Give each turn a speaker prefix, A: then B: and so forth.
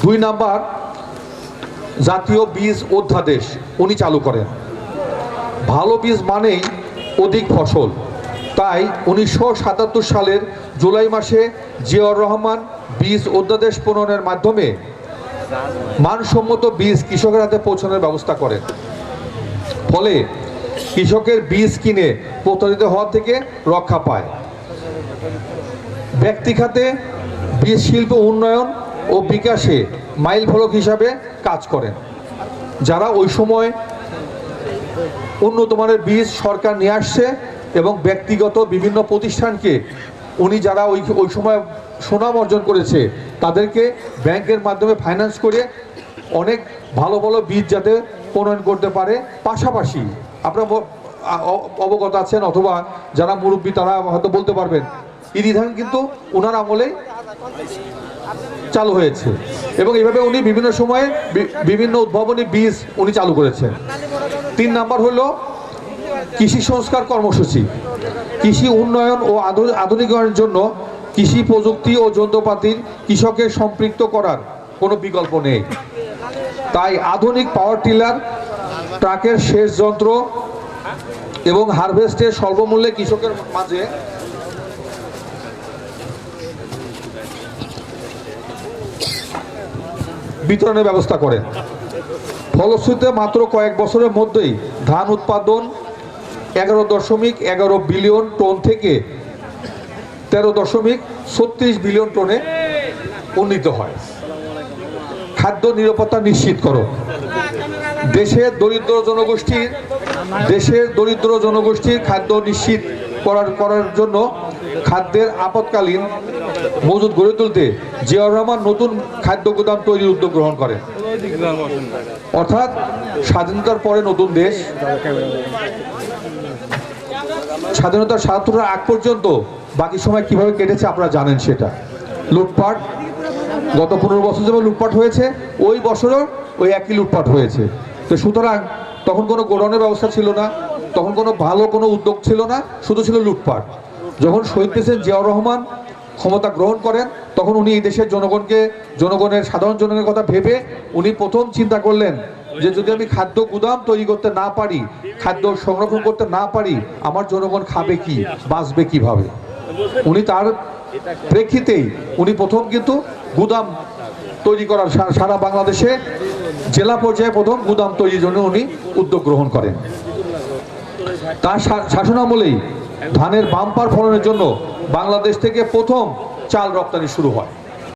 A: 2 number, জাতীয় বীজ অধ্যাদেশ উনি চালু করেন। ভালো বীজ মানেই অধিক ফসল, তাই 1977 সালের জুলাই মাসে জিয়াউর রহমান বীজ অধ্যাদেশ প্রণয়নের মাধ্যমে মানসম্মত বীজ কৃষকের হাতে পৌঁছানোর ব্যবস্থা করেন। ফলে কৃষকের বীজ কিনে প্রতারিত হওয়া থেকে রক্ষা পায়। ব্যক্তি খাতে বীজ শিল্প উন্নয়ন ও বিকাশে মাইল ফলক হিসাবে কাজ করেন। যারা ওই সময় উন্নত মানের বীজ সরকার নিয়ে আসছে এবং ব্যক্তিগত বিভিন্ন প্রতিষ্ঠানকে উনি যারা ওই সময় সুনাম অর্জন করেছে তাদেরকে ব্যাংকের মাধ্যমে ফাইন্যান্স করে অনেক ভালো ভালো বীজ যাতে প্রণয়ন করতে পারে। পাশাপাশি আপনারা অবগত আছেন অথবা যারা মুরব্বী তারা হয়তো বলতে পারবেন, ইরি ধান কিন্তু ওনার আমলে চালু হয়েছে এবং এইভাবে উনি বিভিন্ন সময়ে বিভিন্ন উদ্ভাবনী বীজ উনি চালু করেছেন। 3 নাম্বার হলো কৃষি সংস্কার কর্মসূচি। কৃষি উন্নয়ন ও আধুনিকায়নের জন্য কৃষি প্রযুক্তি ও যন্ত্রপাতির কৃষকের সম্পৃক্ত করার কোনো বিকল্প নেই। তাই আধুনিক পাওয়ার টিলার, ট্রাকের সেচ যন্ত্র এবং হারভেস্টের স্বল্পমূল্যে কৃষকের মাঝে বিতরণের ব্যবস্থা করেন। ফলশ্রুতিতে মাত্র কয়েক বছরের মধ্যেই ধান উৎপাদন 11.11 বিলিয়ন টন থেকে 13.36 বিলিয়ন টনে উন্নীত হয়। খাদ্য নিরাপত্তা নিশ্চিত করো। দেশের দরিদ্র জনগোষ্ঠীর খাদ্য নিশ্চিত করার জন্য খাদ্যের আপৎকালীন মজুদ গড়ে তুলতে জিয়াউর রহমান নতুন খাদ্য গুদাম তৈরির উদ্যোগ গ্রহণ করেন। অর্থাৎ স্বাধীনতার পরে নতুন দেশ, স্বাধীনতার ৭৭ আগ পর্যন্ত বাকি সময় কিভাবে কেটেছে আপনারা জানেন। সেটা লুটপাট, গত 15 বছর যেমন লুটপাট হয়েছে ওই বছরও ওই একই লুটপাট হয়েছে। তো সুতরাং তখন কোনো গোডাউনের ব্যবস্থা ছিল না, তখন কোনো ভালো কোনো উদ্যোগ ছিল না, শুধু ছিল লুটপাট। যখন শহীদ প্রেসিডেন্ট জিয়াউর রহমান ক্ষমতা গ্রহণ করেন তখন উনি এই দেশের জনগণের সাধারণ জনগণের কথা ভেবে উনি প্রথম চিন্তা করলেন যে যদি আমি খাদ্য গুদাম তৈরি করতে না পারি, খাদ্য সংরক্ষণ করতে না পারি, আমার জনগণ খাবে কি, বাঁচবে কিভাবে। উনি তার প্রেক্ষিতেই উনি প্রথম কিন্তু গুদাম তৈরি করার সারা বাংলাদেশে জেলা পর্যায়ে প্রথম গুদাম তৈরির জন্য উনি উদ্যোগ গ্রহণ করেন। তার শাসনামলেই ধানের বাম্পার ফলনের জন্য বাংলাদেশ থেকে প্রথম চাল রপ্তানি শুরু হয়।